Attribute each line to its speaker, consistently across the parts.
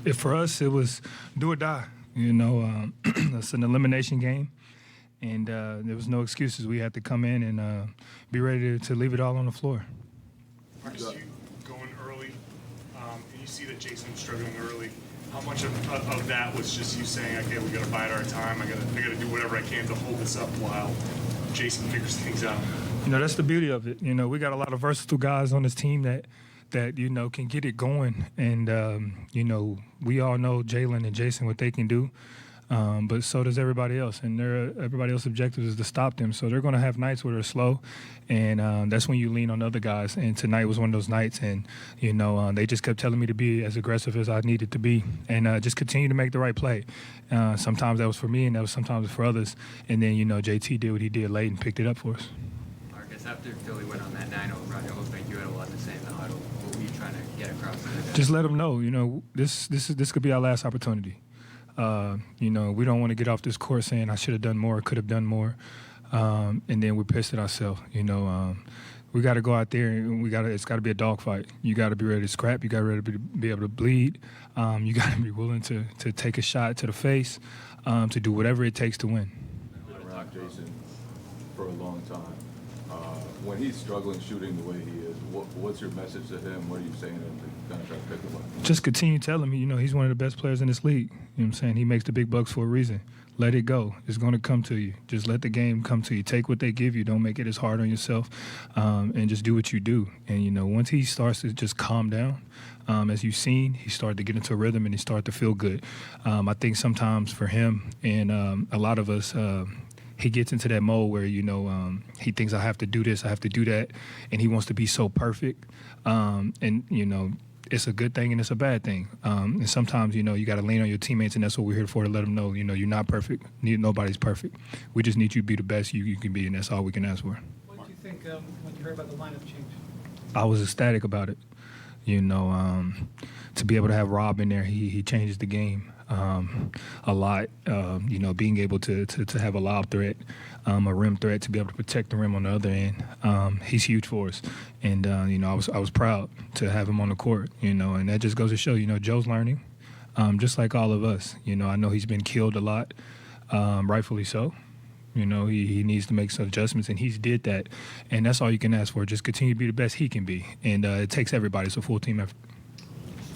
Speaker 1: If for us, it was do or die. It's an elimination game, and there was no excuses. We had to come in and be ready to leave it all on the floor.
Speaker 2: Marcus, you going early, and you see that Jason was struggling early. How much of that was just you saying, okay, we got to bide our time. I got to do whatever I can to hold this up while Jason figures things out.
Speaker 1: That's the beauty of it. We got a lot of versatile guys on this team that can get it going. And, we all know Jalen and Jason, what they can do. But so does everybody else. And everybody else's objective is to stop them. So they're going to have nights where they're slow. And that's when you lean on other guys. And tonight was one of those nights. And, they just kept telling me to be as aggressive as I needed to be and just continue to make the right play. Sometimes that was for me and that was sometimes for others. And then, JT did what he did late and picked it up for us.
Speaker 3: Marcus, after Philly went on that 9-0 run, it looked like you had a lot to say in the huddle. What were you trying to get across to the guys?
Speaker 1: Just let them know, this could be our last opportunity. We don't want to get off this course saying I should have done more, could have done more, and then we're pissed at ourselves. We got to go out there and it's got to be a dogfight. You got to be ready to scrap. You got to be able to bleed. You got to be willing to take a shot to the face, to do whatever it takes to win.
Speaker 4: Been around Jason for a long time. When he's struggling shooting the way he is, what's your message to him? What are you saying to him to kind of try to pick him up?
Speaker 1: Just continue telling him, he's one of the best players in this league. You know what I'm saying? He makes the big bucks for a reason. Let it go. It's going to come to you. Just let the game come to you. Take what they give you. Don't make it as hard on yourself, and just do what you do. And, once he starts to just calm down, as you've seen, he started to get into a rhythm and he started to feel good. I think sometimes for him and a lot of us, he gets into that mode where, he thinks I have to do this, I have to do that, and he wants to be so perfect. It's a good thing and it's a bad thing. And sometimes, you got to lean on your teammates, and that's what we're here for, to let them know, you're not perfect. Nobody's perfect. We just need you to be the best you can be, and that's all we can ask for.
Speaker 5: What did you think when you heard about the lineup change?
Speaker 1: I was ecstatic about it. To be able to have Rob in there, he changes the game a lot. Being able to have a lob threat, a rim threat, to be able to protect the rim on the other end, he's huge for us. And I was proud to have him on the court. And that just goes to show, Joe's learning, just like all of us. I know he's been killed a lot, rightfully so. He needs to make some adjustments, and he's did that. And that's all you can ask for. Just continue to be the best he can be. And it takes everybody. It's a full team effort.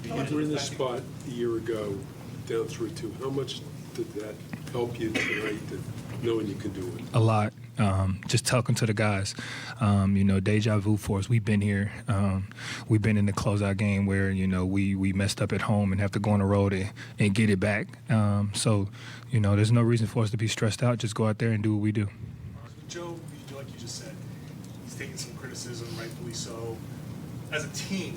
Speaker 6: You were in this spot a year ago, down 3-2. How much did that help you tonight, knowing you can do it?
Speaker 1: A lot. Just talking to the guys, deja vu for us. We've been here. We've been in the closeout game where, we messed up at home and have to go on the road and get it back. So, there's no reason for us to be stressed out. Just go out there and do what we do.
Speaker 2: Joe, like you just said, he's taking some criticism, rightfully so. As a team,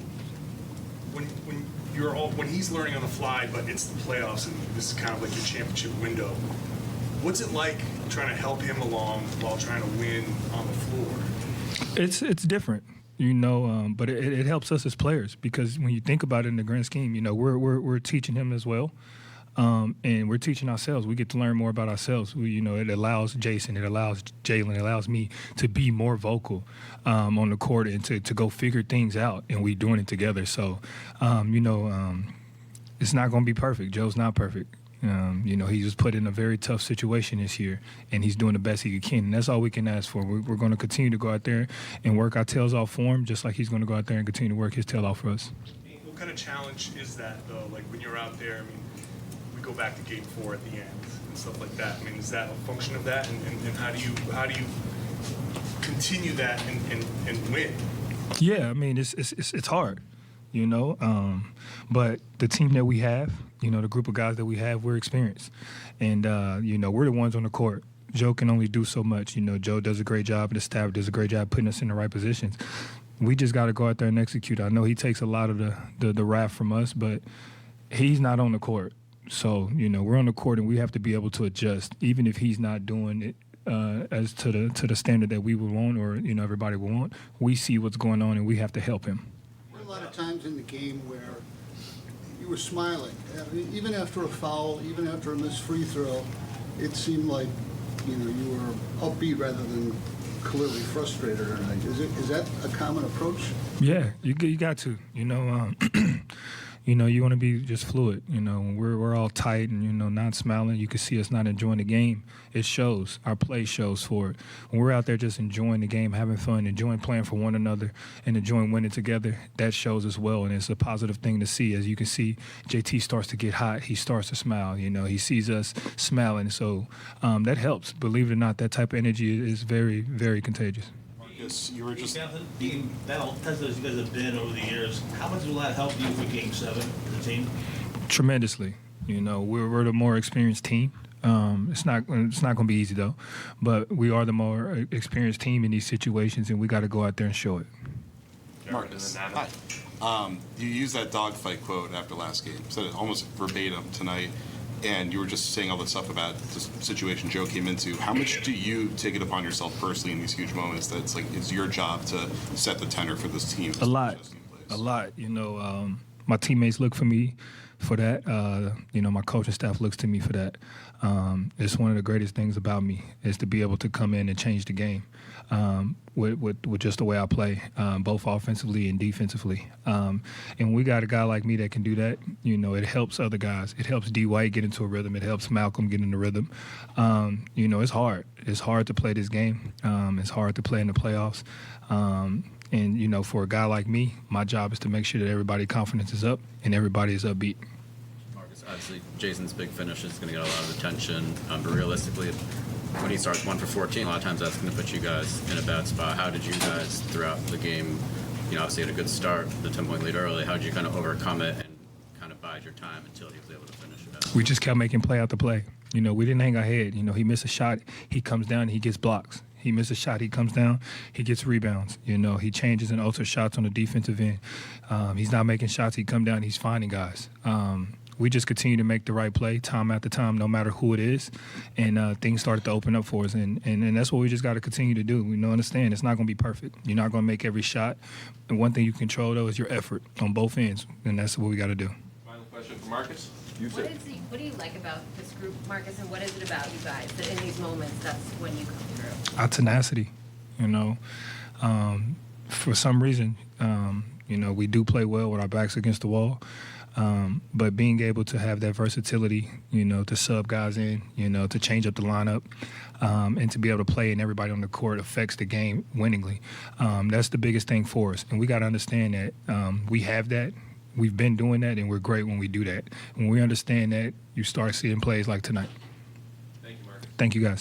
Speaker 2: when he's learning on the fly, but it's the playoffs and this is kind of like your championship window, what's it like trying to help him along while trying to win on the floor?
Speaker 1: It's different, but it helps us as players, because when you think about it in the grand scheme, we're teaching him as well. And we're teaching ourselves. We get to learn more about ourselves. It allows Jason, it allows Jalen, it allows me to be more vocal on the court and to go figure things out, and we doing it together. So, it's not going to be perfect. Joe's not perfect. He was put in a very tough situation this year, and he's doing the best he can. And that's all we can ask for. We're going to continue to go out there and work our tails off for him, just like he's going to go out there and continue to work his tail off for us.
Speaker 2: What kind of challenge is that, though? Like, when you're out there, we go back to Game 4 at the end and stuff like that. Is that a function of that? And how do you continue that and win?
Speaker 1: Yeah, it's hard, but the team that we have, the group of guys that we have, we're experienced. And, we're the ones on the court. Joe can only do so much. Joe does a great job, and the staff does a great job putting us in the right positions. We just got to go out there and execute. I know he takes a lot of the wrath from us, but he's not on the court. So, we're on the court, and we have to be able to adjust, even if he's not doing it as to the standard that we would want, or, everybody would want. We see what's going on, and we have to help him.
Speaker 7: There were a lot of times in the game where you were smiling. Even after a foul, even after a missed free throw, it seemed like, you were upbeat rather than clearly frustrated tonight. Is that a common approach?
Speaker 1: Yeah, you got to. you know, you want to be just fluid. You know, when we're all tight and, you know, not smiling, you can see us not enjoying the game. It shows. Our play shows for it. When we're out there just enjoying the game, having fun, enjoying playing for one another, and enjoying winning together, that shows as well. And it's a positive thing to see. As you can see, JT starts to get hot. He starts to smile. You know, he sees us smiling. So that helps. Believe it or not, that type of energy is very, very contagious.
Speaker 8: Marcus, you were just
Speaker 9: Being that tested as you guys have been over the years, how much will that help you for Game 7 as a team?
Speaker 1: Tremendously. You know, we're the more experienced team. It's not going to be easy though, but we are the more experienced team in these situations, and we got to go out there and show it.
Speaker 8: Marcus. Hi. You used that dogfight quote after last game, said it almost verbatim tonight, and you were just saying all this stuff about the situation Joe came into. How much do you take it upon yourself personally in these huge moments that it's your job to set the tenor for this team?
Speaker 1: A lot. You know, my teammates look for me for that. You know, my coaching staff looks to me for that. It's one of the greatest things about me is to be able to come in and change the game with just the way I play, both offensively and defensively. And we got a guy like me that can do that. You know, it helps other guys. It helps D. White get into a rhythm. It helps Malcolm get in the rhythm. You know, it's hard. It's hard to play this game. It's hard to play in the playoffs. And, you know, for a guy like me, my job is to make sure that everybody's confidence is up and everybody is upbeat.
Speaker 10: Marcus, obviously, Jason's big finish is going to get a lot of attention, but realistically, when he starts 1 for 14, a lot of times that's going to put you guys in a bad spot. How did you guys, throughout the game, you know, obviously had a good start, the 10-point lead early, how did you kind of overcome it and kind of bide your time until he was able to finish it?
Speaker 1: We just kept making play after play. You know, we didn't hang our head. You know, he missed a shot, he comes down, he gets blocks. He misses a shot, he comes down, he gets rebounds. You know, he changes and alters shots on the defensive end. He's not making shots, he come down, he's finding guys. We just continue to make the right play time after time, no matter who it is, and things started to open up for us. And that's what we just got to continue to do. We know, understand, it's not going to be perfect. You're not going to make every shot. And one thing you control, though, is your effort on both ends, and that's what we got to do.
Speaker 8: Final question for Marcus.
Speaker 11: What do you like about this group, Marcus, and what is it about you guys that in these moments that's when you come through?
Speaker 1: Our tenacity, you know. For some reason, you know, we do play well with our backs against the wall, but being able to have that versatility, you know, to sub guys in, you know, to change up the lineup, and to be able to play and everybody on the court affects the game winningly. That's the biggest thing for us, and we got to understand that we have that. We've been doing that, and we're great when we do that. When we understand that, you start seeing plays like tonight.
Speaker 8: Thank you, Marcus.
Speaker 1: Thank you, guys.